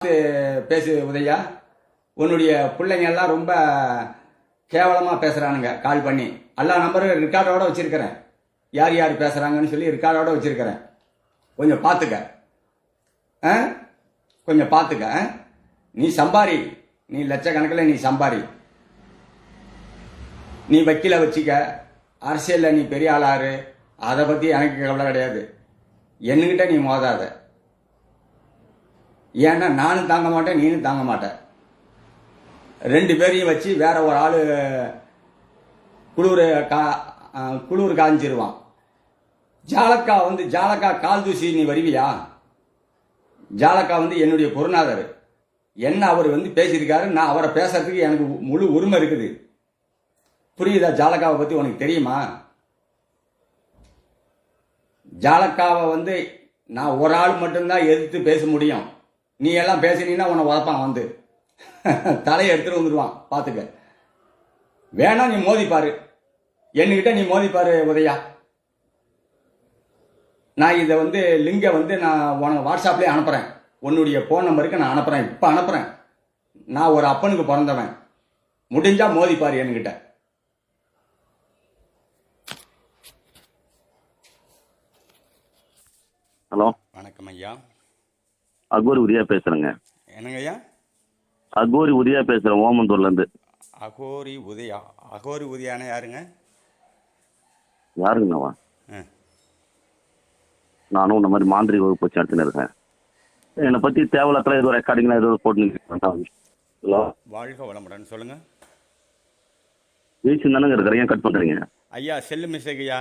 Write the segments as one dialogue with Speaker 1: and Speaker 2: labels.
Speaker 1: பேசு உதயா. உன்னுடைய பிள்ளைங்க எல்லாம் ரொம்ப கேவலமா பேசுறானுங்க. கால் பண்ணி எல்லா நம்பரும் ரெக்கார்டோட வச்சிருக்கிறேன். யார் யார் பேசுறாங்கன்னு சொல்லி ரெக்கார்டோட வச்சிருக்கிறேன். கொஞ்சம் பார்த்துக்க, கொஞ்சம் பார்த்துக்க. நீ சம்பாரி, நீ லட்சக்கணக்கில் நீ சம்பாரி. நீ வக்கீல வச்சுக்க, அரசியல்ல நீ பெரிய ஆளாரு. அதை பத்தி எனக்கு கவலை கிடையாது. என்கிட்ட நீ மோதாத. ஏன்னா நானும் தாங்க மாட்டேன், நீனும் தாங்க மாட்டேன். ரெண்டு பேரையும் வச்சு வேற ஒரு ஆளு குளிர் காஞ்சிருவான். ஜாலக்கா கால் தூசி நீ வருவியா? ஜாலக்கா என்னுடைய குருநாதர். என்ன அவர் பேசியிருக்காரு. நான் அவரை பேசுறதுக்கு எனக்கு முழு உரிமை இருக்குது. புரியுதா? ஜாலக்காவை பத்தி உனக்கு தெரியுமா? ஜாலக்காவை நான் ஒரு ஆள் மட்டும்தான் எதிர்த்து பேச முடியும். நீ எல்லாம் பேசினீங்கன்னா உன்னை உதப்பான், தலையை எடுத்துட்டு வந்துடுவான். பார்த்துக்க. வேணா நீ மோதிப்பாரு, என்கிட்ட நீ மோதிப்பாரு உதயா. நான் இதை லிங்கை நான் உனக்கு வாட்ஸ்அப்லேயே அனுப்புறேன். உன்னுடைய போன் நம்பருக்கு நான் அனுப்புறேன். இப்போ அனுப்புறேன். நான் ஒரு அப்பனுக்கு பிறந்தவன். முடிஞ்சா மோதிப்பாரு என்கிட்ட.
Speaker 2: ஹலோ,
Speaker 1: வணக்கம் ஐயா.
Speaker 2: அகோரி உதயா பேசுறேங்க.
Speaker 1: என்னங்க ஐயா?
Speaker 2: அகோரி உதயா பேசுறேன், ஓமந்தூர்ல இருந்து.
Speaker 1: அகோரி உதயா. அகோரி உதயானா யாருங்க?
Speaker 2: யாருங்கண்ணாவா? நானும் இந்த மாதிரி மாந்திரிக வகுப்பு வச்சு நடத்தின்னு இருக்கேன். என்னை பத்தி தேவையில்லாத ஏதோ ரெக்கார்டிங்லாம் ஏதோ போட்டு. ஹலோ,
Speaker 1: வாழ்க வளமுடன். சொல்லுங்க.
Speaker 2: பேசி தானங்க இருக்கிறேன், ஏன் கட் பண்றீங்க?
Speaker 1: ஐயா செல்லு மிஸ்டேக் ஐயா.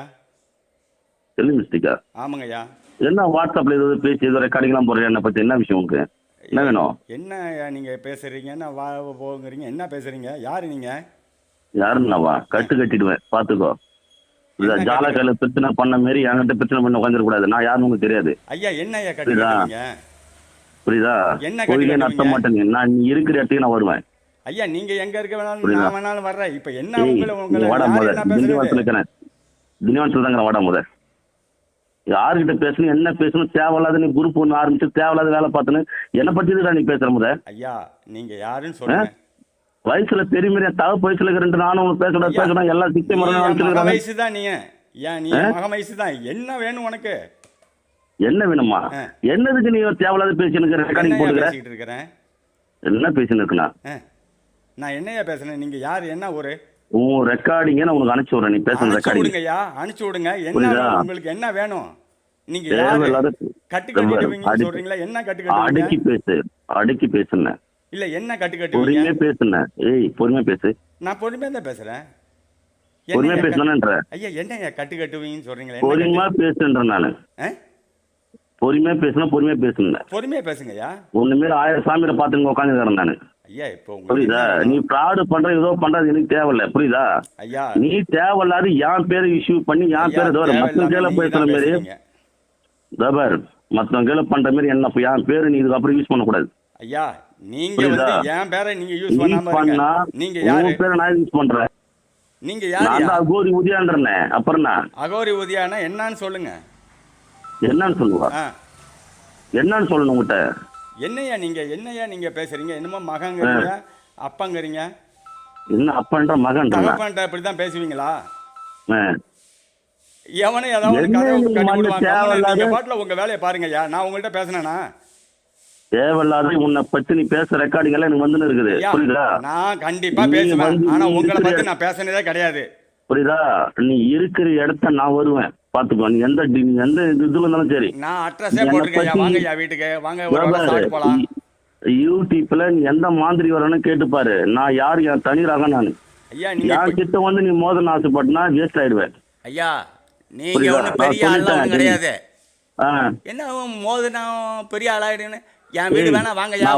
Speaker 2: செல்லு மிஸ்டேக்கா?
Speaker 1: ஆமாங்க ஐயா.
Speaker 2: என்ன வாட்ஸ்அப்ல ஏதோ பேசி ஏதோ ரெக்கார்டிங்லாம் போடுறேன். என்னை பத்தி என்ன விஷயம் உங்களுக்கு? என்ன வேணும்?
Speaker 1: என்ன நீங்க பேசுறீங்க? என்ன போங்கிறீங்க? என்ன பேசுறீங்க? யாரு நீங்க?
Speaker 2: யாருன்னாவா? கட்டு கட்டிடுவேன், பாத்துக்கோ. ஜாலக்கால பிரச்சனை பண்ண மாரி என்கிட்ட பிரச்சனை பண்ண உட்காந்துருக்கூடாது. நான் யாருன்னு உங்களுக்கு தெரியாது.
Speaker 1: ஐயா என்ன ஐயா கட்டுறீங்க?
Speaker 2: புரியுதா? கோயிலே நடத்த மாட்டேங்க. நான் நீ இருக்கிற இடத்துக்கு நான் வருவேன்.
Speaker 1: ஐயா நீங்க எங்க இருக்க வேணாலும் நான் வேணாலும் வர்றேன். இப்ப என்ன
Speaker 2: வாடா முத. தினவாசல் தாங்க. வாடா முத. யாருக்கிட்ட பேசணும், என்ன பேசணும், தேவையில்லாத நீ குரூப் ஒன்று ஆரம்பிச்சு தேவையில்லாத வேலை பார்த்துன்னு என்னை பத்தி தான் நீ பேசுற முத.
Speaker 1: ஐயா நீங்க யாருன்னு சொல்லுங்க.
Speaker 2: வயசுல பெரிய தவப்பு வயசுல இருக்கிற நானும் பேசணும் எல்லாம் சிக்ஸை மரணம்
Speaker 1: வயசு தான். நீ ஏன் நீ மக வயசு தான். என்ன வேணும் உனக்கு? என்ன
Speaker 2: வேணுமா? என்னதுக்கு நீ தேவையில்லாத பேசினுக்கிற? ரெக்கார்டிங் போட்டுக்கிறேன். என்ன பேசினு இருக்கலாம்?
Speaker 1: நான் என்னையா பேசுறேன்? நீங்க யாரு? என்ன ஒரு
Speaker 2: உன் ரெக்கார்டிங்க நான் உனக்கு அனுப்பிச்சு விடுறேன். நீ பேசுற ரெக்கார்டிங்
Speaker 1: அனுப்பிச்சு விடுங்க. என்ன உங்களுக்கு என்ன வேணும்? நீங்க கட்டு கட்டிடுவீங்க சொல்றீங்களா? என்ன கட்டு கட்டுவீங்க?
Speaker 2: அடக்கி பேசுன
Speaker 1: இல்ல என்ன கட்டு கட்டுவீங்க?
Speaker 2: பொறுமையா பேசுன. பொறுமையா பேசு.
Speaker 1: நான் பொறுமையா தான் பேசுறேன்.
Speaker 2: பொறுமையா பேசணும்ன்ற.
Speaker 1: ஐயா என்ன கட்டு கட்டுவீங்கன்னு சொல்றீங்களா?
Speaker 2: பொறுமையா பேசுன்ற. நானு பொறுமையா பேசணும், பொறுமையா பேசணும்.
Speaker 1: பொறுமையா பேசுங்கய்யா.
Speaker 2: ஒண்ணு மாரி 1000 சாமியை பாத்துங்க உட்காந்துக்கிறேன் நானு.
Speaker 1: ஐயா இப்போ
Speaker 2: புரியுதா? நீ ஃப்ராடு பண்ற ஏதோ பண்றது எனக்கு தேவையில்ல. புரியுதா?
Speaker 1: ஐயா
Speaker 2: நீ தேவையில்லாத என் பேரை இஷ்யூ பண்ணி என் பேரை ஏதோ மத்தவங்க கீழே பேசுற மாதிரி தபார் மத்தவங்க கீழே பண்ற மாதிரி என்ன என் பேரு நீ இதுக்கப்புறம் யூஸ் பண்ணக்கூடாது.
Speaker 1: ஐயா நீங்க என் பேரை நீங்க யூஸ் பண்ணா நீங்க யாரு
Speaker 2: பேரை நான் யூஸ் பண்றேன்.
Speaker 1: நீங்க யாரு?
Speaker 2: நான் அகோரி உதயான்றனே. அப்புறம்
Speaker 1: அகோரி உதயானா என்னன்னு சொல்லுங்க.
Speaker 2: என்னன்னு சொல்லுவா? என்னன்னு சொல்லணும் உங்ககிட்ட?
Speaker 1: என்னையா நீங்க பேசுறீங்க? என்னமோ மகங்கிறீங்க, அப்பங்கிறீங்க.
Speaker 2: என்ன அப்பன்ற மகன்
Speaker 1: தகப்பன்ட்ட இப்படிதான் பேசுவீங்களா? எவனே ஏதாவது நீங்க பாட்டுல உங்க வேலையை பாருங்கய்யா. நான் உங்கள்கிட்ட பேசினேனா?
Speaker 2: தேவையில்லாத உன்னை பத்தி நீ பேச ரெக்கார்டிங் எல்லாம் எனக்கு வந்து இருக்குது. புரியுதா?
Speaker 1: நான் கண்டிப்பா பேசுவேன். ஆனா உங்களை பத்தி நான் பேசினதே கிடையாது.
Speaker 2: புரியுதா? நீ இருக்கிற இடத்த நான் வருவேன், பாத்துக்கோ. நீ எந்த இதுல இருந்தாலும் சரி.
Speaker 1: நான் அட்ரஸே போட்டுருக்கேன். வாங்கய்யா வீட்டுக்கு வாங்க.
Speaker 2: யூடியூப்ல நீ எந்த மாதிரி வரணும்னு கேட்டுப்பாரு. நான் யாரு, என் தனி ரகம் நானு.
Speaker 1: ஐயா
Speaker 2: யார் கிட்ட நீ மோதல் ஆசைப்பட்டனா வேஸ்ட் ஆயிடுவேன்.
Speaker 1: ஐயா நீங்க ஒன்னும் பெரிய ஆள் கிடையாது. என்ன மோதுனா பெரிய ஆளாயிடுன்னு என் வீடு வேணா வாங்கய்யா.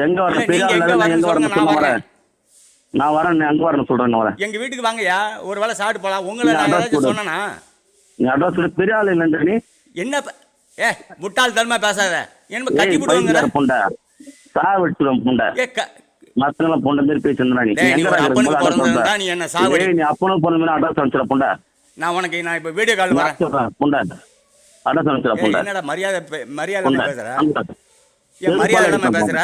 Speaker 2: எங்க வர பெரிய ஆள் நான் வரேன். எங்க வரணும் சொல்றேன். வரேன்
Speaker 1: எங்க வீட்டுக்கு வாங்கய்யா. ஒரு வேளை சாப்பிட்டு போலாம். உங்களை நான் ஏதாச்சும் சொன்னா
Speaker 2: நீ அட்ரஸ் பெரிய ஆள் இல்லைன்ற நீ
Speaker 1: என்ன முட்டாள் தன்மை பேசாத. என்ன கட்டி போடுவாங்க
Speaker 2: புண்டை சாவடிச்சுடும் புண்டை மத்தவங்கள பொண்ட மாதிரி பேசிருந்தா நீ
Speaker 1: என்ன சாவடி?
Speaker 2: நீ அப்பனும் பொண்ணு மாதிரி அட்ரஸ் அனுப்பிச்சிட புண்டை.
Speaker 1: நான் இப்ப வீடியோ கால் வரேன்.
Speaker 2: புண்டை அட்ரஸ் அனுப்பிச்சிட புண்டை.
Speaker 1: என்னடா மரியாதை பேசுற? ஏன் மரியாதை இல்லாம
Speaker 2: செருப்பால
Speaker 1: பேசுற